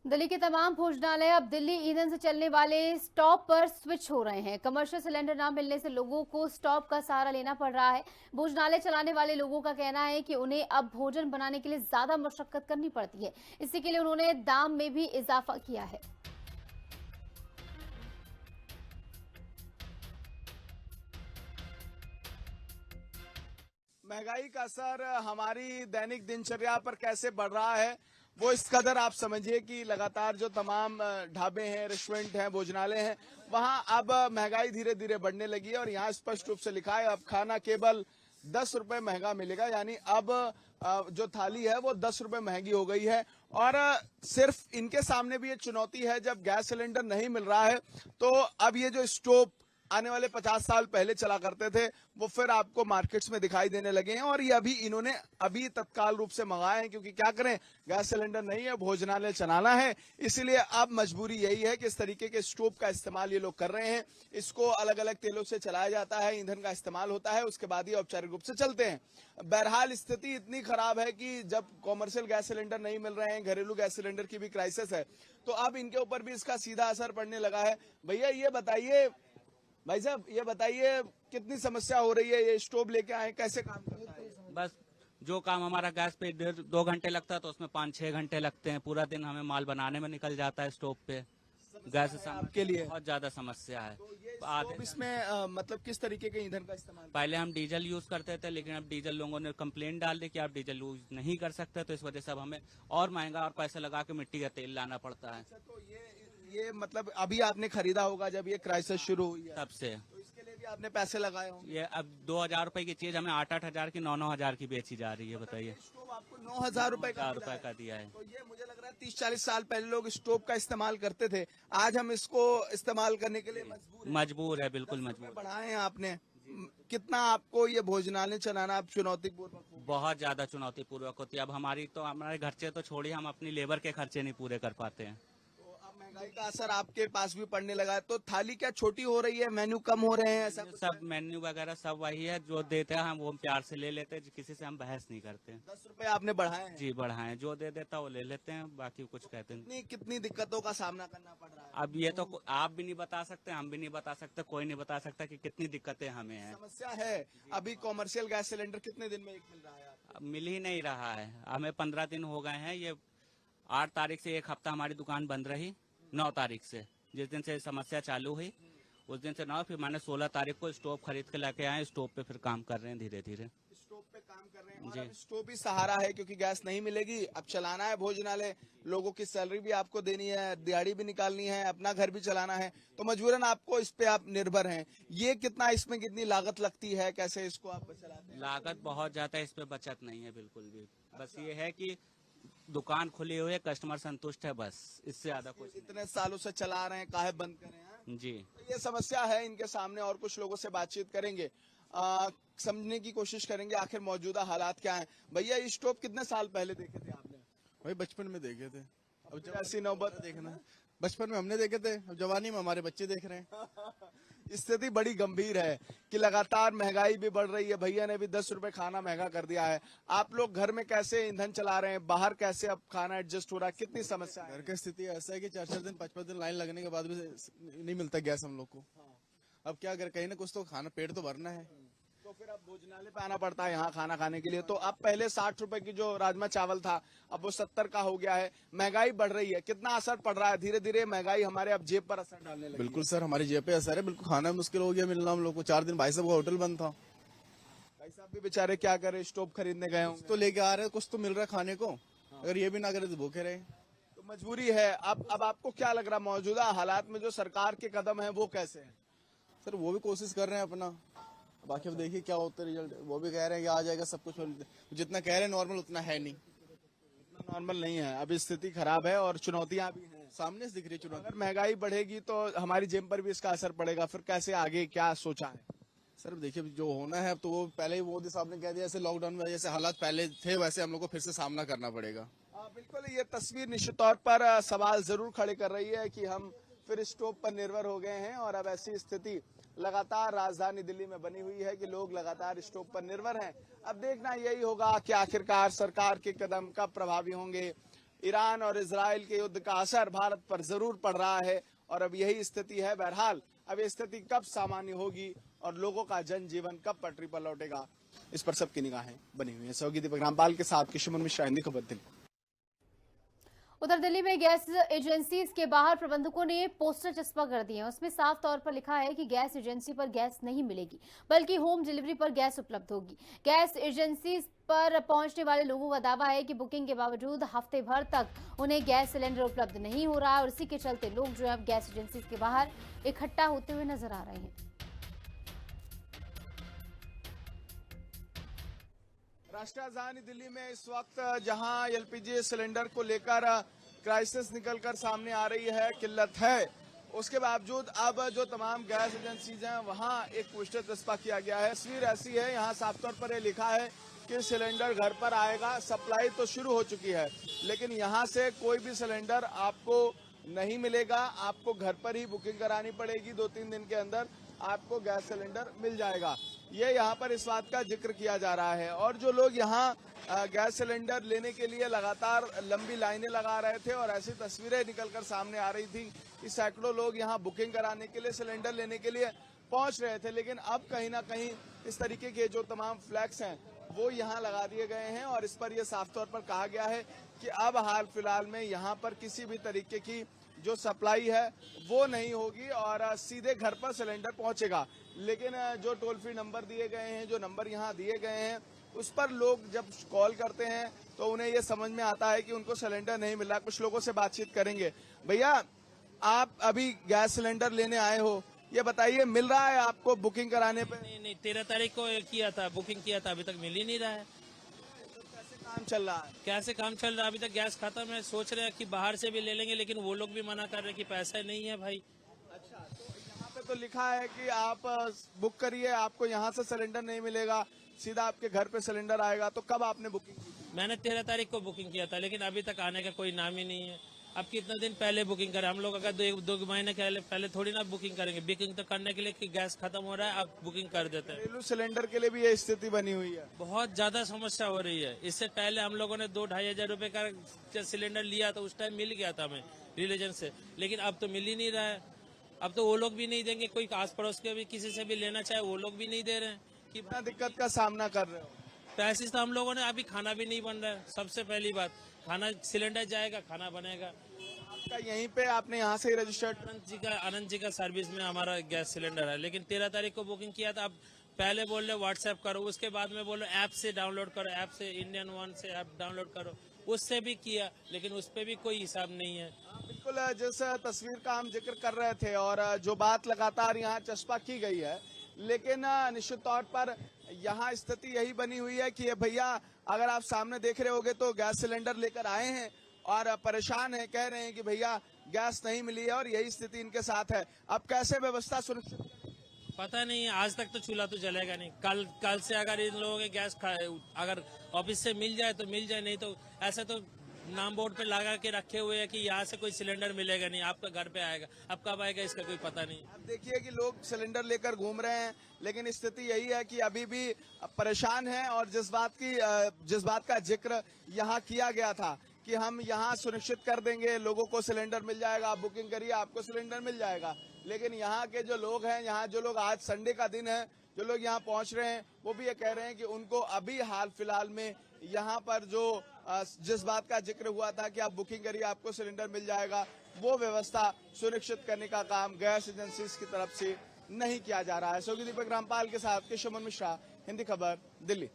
दिल्ली के तमाम भोजनालय अब दिल्ली ईंधन से चलने वाले स्टॉप पर स्विच हो रहे हैं। कमर्शियल सिलेंडर न मिलने से लोगों को स्टॉप का सहारा लेना पड़ रहा है। भोजनालय चलाने वाले लोगों का कहना है कि उन्हें अब भोजन बनाने के लिए ज्यादा मशक्कत करनी पड़ती है। इसी के लिए उन्होंने दाम में भी इजाफा किया है। महंगाई का असर हमारी दैनिक दिनचर्या पर कैसे बढ़ रहा है, वो इस कदर आप समझिए कि लगातार जो तमाम ढाबे हैं, रेस्टोरेंट हैं, भोजनालय हैं, वहां अब महंगाई धीरे धीरे बढ़ने लगी है। और यहाँ स्पष्ट रूप से लिखा है अब खाना केवल 10 रुपए महंगा मिलेगा, यानी अब जो थाली है वो 10 रुपए महंगी हो गई है। और सिर्फ इनके सामने भी ये चुनौती है, जब गैस सिलेंडर नहीं मिल रहा है तो अब ये जो स्टोव आने वाले 50 साल पहले चला करते थे वो फिर आपको मार्केट्स में दिखाई देने लगे हैं। और ये इन्होंने अभी तत्काल रूप से मंगाए हैं, क्योंकि क्या करें, गैस सिलेंडर नहीं है, भोजनालय चलाना है। इसलिए अब मजबूरी यही है कि इस तरीके के स्टोव का इस्तेमाल ये लोग कर रहे हैं। इसको अलग अलग तेलों से चलाया जाता है, ईंधन का इस्तेमाल होता है, उसके बाद ही औपचारिक रूप से चलते हैं। बहरहाल स्थिति इतनी खराब है कि जब कॉमर्शियल गैस सिलेंडर नहीं मिल रहे हैं, घरेलू गैस सिलेंडर की भी क्राइसिस है, तो अब इनके ऊपर भी इसका सीधा असर पड़ने लगा है। भैया ये बताइए, भाई साहब ये बताइए, कितनी समस्या हो रही है? ये स्टोव लेके आए, कैसे काम करता है? बस जो काम हमारा गैस पे 1.5-2 घंटे लगता है तो उसमें 5-6 घंटे लगते हैं। पूरा दिन हमें माल बनाने में निकल जाता है स्टोव पे। गैस से आपके लिए बहुत ज्यादा समस्या है। तो ये आधे स्टोव इसमें मतलब किस तरीके के ईंधन का इस्तेमाल? पहले हम डीजल यूज करते थे, लेकिन अब डीजल लोगों ने कंप्लेंट डाल दी कि आप डीजल यूज नहीं कर सकते, तो इस वजह से अब हमें और महंगा और पैसे लगा के मिट्टी का तेल लाना पड़ता है। अच्छा, तो ये मतलब अभी आपने खरीदा होगा जब ये क्राइसिस शुरू हुई है, तब से तो इसके लिए भी आपने पैसे लगाए होंगे। ये अब 2,000 रुपए की चीज हमें 8-8 हजार की 9-9 हजार की बेची जा रही है। बताइए, स्टोव आपको 9,000 रुपए का 9,000 मिला रुपए है। का दिया है। तो ये मुझे लग रहा है 30-40 साल पहले लोग स्टोव का इस्तेमाल करते थे, आज हम इसको इस्तेमाल करने के लिए मजबूर है, बिल्कुल मजबूर। बढ़ाए हैं आपने। कितना आपको ये भोजनालय चलाना अब चुनौतीपूर्वक हो? बहुत ज्यादा चुनौतीपूर्वक होती है। अब हमारे खर्चे तो छोड़िए, हम अपनी लेबर के खर्चे नहीं पूरे कर पाते हैं। तो अब महंगाई का असर आपके पास भी पड़ने लगा है, तो थाली क्या छोटी हो रही है, मेन्यू कम हो रहे हैं, ऐसा कुछ? सब मेन्यू वगैरह सब वही है, जो देते हैं हम वो प्यार से ले लेते हैं, किसी से हम बहस नहीं करते हैं। 10 रुपए आपने बढ़ाए हैं। जी बढ़ाएं, जो दे देता वो ले लेते हैं, बाकी कुछ कहते नहीं। कितनी कितनी दिक्कतों का सामना करना पड़ रहा है? अब ये तो आप भी नहीं बता सकते, हम भी नहीं बता सकते, कोई नहीं बता सकता कि कितनी दिक्कतें हमें हैं। समस्या है। अभी कॉमर्शियल गैस सिलेंडर कितने दिन में एक मिल रहा है आपको? अब मिल ही नहीं रहा है। हमें 15 दिन हो गए हैं। ये 8 तारीख से 1 हफ्ता हमारी दुकान बंद रही। 9 तारीख से जिस दिन से समस्या चालू हुई उस दिन से 9, फिर मैंने 16 तारीख को स्टोव खरीद के लाके आए। स्टोव पे फिर काम कर रहे हैं धीरे धीरे। स्टोव पे काम कर रहे हैं, और जी। अब स्टोव भी सहारा है, क्योंकि गैस नहीं मिलेगी, अब चलाना है भोजनालय, लोगों की सैलरी भी आपको देनी है, दिहाड़ी भी निकालनी है, अपना घर भी चलाना है, तो मजबूरन आपको इस पे आप निर्भर हैं। ये कितना, इसमें कितनी लागत लगती है, कैसे इसको आप चलाते हैं? लागत बहुत ज्यादा है, इस पे बचत नहीं है बिल्कुल भी। बस ये है कि दुकान खुली हुई है, कस्टमर संतुष्ट है, बस इससे ज्यादा कुछ इतने सालों से चला रहे हैं, काहे बंद करें? हैं? नहीं। जी। तो ये समस्या है इनके सामने, और कुछ लोगों से बातचीत करेंगे, समझने की कोशिश करेंगे आखिर मौजूदा हालात क्या हैं। भैया ये स्टोव कितने साल पहले देखे थे आपने? भाई बचपन में देखे थे, अब फिर ऐसी नौबत देखना। बचपन में हमने देखे थे, अब जवानी में हमारे बच्चे देख रहे हैं। स्थिति बड़ी गंभीर है कि लगातार महंगाई भी बढ़ रही है। भैया ने भी 10 रुपए खाना महंगा कर दिया है। आप लोग घर में कैसे ईंधन चला रहे हैं, बाहर कैसे अब खाना एडजस्ट हो रहा है, कितनी समस्या है? घर की स्थिति ऐसा है कि 4-4 दिन 5-5 दिन लाइन लगने के बाद भी नहीं मिलता गैस हम लोग को। अब क्या अगर कहीं ना कुछ तो खाना, पेट तो भरना है। तो फिर अब भोजनालय पे आना पड़ता है यहाँ खाना खाने के लिए। तो अब पहले 60 रुपए की जो राजमा चावल था, अब वो 70 का हो गया है। महंगाई बढ़ रही है, कितना असर पड़ रहा है? धीरे धीरे महंगाई हमारे अब जेब पर असर डालने लगी। बिल्कुल सर, हमारी जेब पे असर है। बिल्कुल खाना मुश्किल हो गया मिलना हम लोग को। 4 दिन भाई साहब का होटल बंद था। भाई साहब भी बेचारे क्या करे, स्टोव खरीदने गए होंगे। तो लेके आ रहे हैं, कुछ तो मिल रहा है खाने को। अगर ये भी ना करे तो भूखे रहे। तो मजबूरी है। अब आपको क्या लग रहा है, मौजूदा हालात में जो सरकार के कदम है वो कैसे है? सर वो भी कोशिश कर रहे हैं अपना, बाकी अब देखिए क्या होता है रिजल्ट। वो भी कह रहे हैं कि आ जाएगा सब कुछ, जितना कह रहे हैं नॉर्मल उतना है नहीं। नॉर्मल नहीं है, अभी स्थिति खराब है और चुनौतियां भी हैं। सामने से दिख रही चुनौती। अगर महंगाई बढ़ेगी तो हमारी जेब पर भी इसका असर पड़ेगा। फिर कैसे आगे क्या सोचा है? सर देखिए जो होना है, अब तो वो पहले ही मोदी साहब ने कह दिया, जैसे लॉकडाउन में जैसे हालात पहले थे वैसे हम लोग को फिर से सामना करना पड़ेगा। बिल्कुल, ये तस्वीर निश्चित तौर पर सवाल जरूर खड़े कर रही है कि हम फिर स्टोव पर निर्भर हो गए हैं, और अब ऐसी स्थिति लगातार राजधानी दिल्ली में बनी हुई है कि लोग लगातार स्टोव पर निर्भर हैं। अब देखना यही होगा कि आखिरकार सरकार के कदम कब प्रभावी होंगे, ईरान और इजराइल के युद्ध का असर भारत पर जरूर पड़ रहा है और अब यही स्थिति है। बहरहाल अब ये स्थिति कब सामान्य होगी और लोगों का जनजीवन कब पटरी पर लौटेगा, इस पर सबकी निगाहें बनी हुई है। सहयोगी दीपक रामपाल के साथ किशोर मिश्रा, हिंदी खबर, दिल्ली। उधर दिल्ली में गैस एजेंसीज के बाहर प्रबंधकों ने पोस्टर चस्पा कर दिए हैं। उसमें साफ तौर पर लिखा है कि गैस एजेंसी पर गैस नहीं मिलेगी, बल्कि होम डिलीवरी पर गैस उपलब्ध होगी। गैस एजेंसीज पर पहुंचने वाले लोगों का दावा है कि बुकिंग के बावजूद हफ्ते भर तक उन्हें गैस सिलेंडर उपलब्ध नहीं हो रहा है और इसी के चलते लोग जो है अब गैस एजेंसीज के बाहर इकट्ठा होते हुए नजर आ रहे हैं। राष्ट्रीय राजधानी दिल्ली में इस वक्त जहां एलपीजी सिलेंडर को लेकर क्राइसिस निकलकर सामने आ रही है, किल्लत है, उसके बावजूद अब जो तमाम गैस एजेंसीज हैं वहां एक पोस्टर चस्पा किया गया है। तस्वीर ऐसी है, यहां साफ तौर पर यह लिखा है कि सिलेंडर घर पर आएगा। सप्लाई तो शुरू हो चुकी है, लेकिन यहां से कोई भी सिलेंडर आपको नहीं मिलेगा। आपको घर पर ही बुकिंग करानी पड़ेगी। 2-3 दिन के अंदर आपको गैस सिलेंडर मिल जाएगा। ये यहाँ पर इस बात का जिक्र किया जा रहा है। और जो लोग यहाँ गैस सिलेंडर लेने के लिए लगातार लंबी लाइनें लगा रहे थे और ऐसी तस्वीरें निकलकर सामने आ रही थी कि सैकड़ों लोग यहाँ बुकिंग कराने के लिए, सिलेंडर लेने के लिए पहुंच रहे थे, लेकिन अब कहीं ना कहीं इस तरीके के जो तमाम फ्लैग्स हैं वो यहाँ लगा दिए गए हैं और इस पर यह साफ तौर पर कहा गया है कि अब हाल फिलहाल में यहाँ पर किसी भी तरीके की जो सप्लाई है वो नहीं होगी और सीधे घर पर सिलेंडर पहुंचेगा। लेकिन जो टोल फ्री नंबर दिए गए हैं, जो नंबर यहाँ दिए गए हैं, उस पर लोग जब कॉल करते हैं तो उन्हें ये समझ में आता है कि उनको सिलेंडर नहीं मिल रहा। कुछ लोगों से बातचीत करेंगे। भैया, आप अभी गैस सिलेंडर लेने आए हो, ये बताइए मिल रहा है आपको बुकिंग कराने पे? नहीं, 13 तारीख को किया था, बुकिंग किया था, अभी तक मिल ही नहीं रहा है। कैसे काम चल रहा है? कैसे काम चल रहा है? अभी तक गैस खत्म है। सोच रहे हैं कि बाहर से भी ले लेंगे, लेकिन वो लोग भी मना कर रहे हैं कि पैसा नहीं है भाई। अच्छा, तो यहाँ पे तो लिखा है कि आप बुक करिए, आपको यहाँ से सिलेंडर नहीं मिलेगा, सीधा आपके घर पे सिलेंडर आएगा। तो कब आपने बुकिंग की? मैंने 13 तारीख को बुकिंग किया था, लेकिन अभी तक आने का कोई नाम ही नहीं है। अब कितना दिन पहले बुकिंग करें हम लोग? अगर दो महीने पहले थोड़ी ना बुकिंग करेंगे। बुकिंग तो करने के लिए कि गैस खत्म हो रहा है, अब बुकिंग कर देते हैं। घरेलू सिलेंडर के लिए भी ये स्थिति बनी हुई है। बहुत ज्यादा समस्या हो रही है। इससे पहले हम लोगों ने 2-2.5 हजार रुपए का सिलेंडर लिया तो उस टाइम मिल गया था हमें रिलीजन से, लेकिन अब तो मिल ही नहीं रहा है। अब तो वो लोग भी नहीं देंगे। कोई आस पड़ोस के भी किसी से भी लेना चाहे वो लोग भी नहीं दे रहे हैं। कि कितना दिक्कत का सामना कर रहे हो? पैसे तो हम लोगों ने, अभी खाना भी नहीं बन रहा है। सबसे पहली बात, खाना सिलेंडर जाएगा, खाना बनेगा। आपका यहीं पे, आपने यहाँ से ही रजिस्टर्ड? आनंद जी का सर्विस में हमारा गैस सिलेंडर है, लेकिन 13 तारीख को बुकिंग किया था। अब पहले बोल रहे व्हाट्सएप करो, उसके बाद में बोल रहे ऐप से डाउनलोड करो, ऐप से इंडियन वन से ऐप डाउनलोड करो। उससे भी किया, लेकिन उस पर भी कोई हिसाब नहीं है। बिल्कुल, जिस तस्वीर का हम जिक्र कर रहे थे और जो बात लगातार यहाँ चस्पा की गई है, लेकिन निश्चित तौर पर यहाँ स्थिति यही बनी हुई है कि भैया, अगर आप सामने देख रहे होगे तो गैस सिलेंडर लेकर आए हैं और परेशान है, कह रहे हैं कि भैया गैस नहीं मिली है और यही स्थिति इनके साथ है। अब कैसे व्यवस्था सुनिश्चित करें? पता नहीं, आज तक तो चूल्हा तो जलेगा नहीं। कल से अगर इन लोगों के गैस अगर ऑफिस से मिल जाए तो मिल जाए, नहीं तो ऐसे तो नाम बोर्ड पे लगा के रखे हुए हैं कि यहाँ से कोई सिलेंडर मिलेगा नहीं, आपका घर पे आएगा। अब कब आएगा इसका कोई पता नहीं। अब देखिए कि लोग सिलेंडर लेकर घूम रहे हैं, लेकिन स्थिति यही है कि अभी भी परेशान हैं। और जिस बात का जिक्र यहाँ किया गया था कि हम यहाँ सुनिश्चित कर देंगे, लोगों को सिलेंडर मिल जाएगा, आप बुकिंग करिए, आपको सिलेंडर मिल जाएगा, लेकिन यहाँ के जो लोग हैं, यहाँ जो लोग, आज संडे का दिन है, जो लोग यहाँ पहुंच रहे हैं, वो भी ये कह रहे हैं कि उनको अभी हाल फिलहाल में यहाँ पर जो जिस बात का जिक्र हुआ था कि आप बुकिंग करिए, आपको सिलेंडर मिल जाएगा, वो व्यवस्था सुनिश्चित करने का काम गैस एजेंसीज की तरफ से नहीं किया जा रहा है। सहयोगी दीपक रामपाल के साथ किशोर मिश्रा, हिंदी खबर, दिल्ली।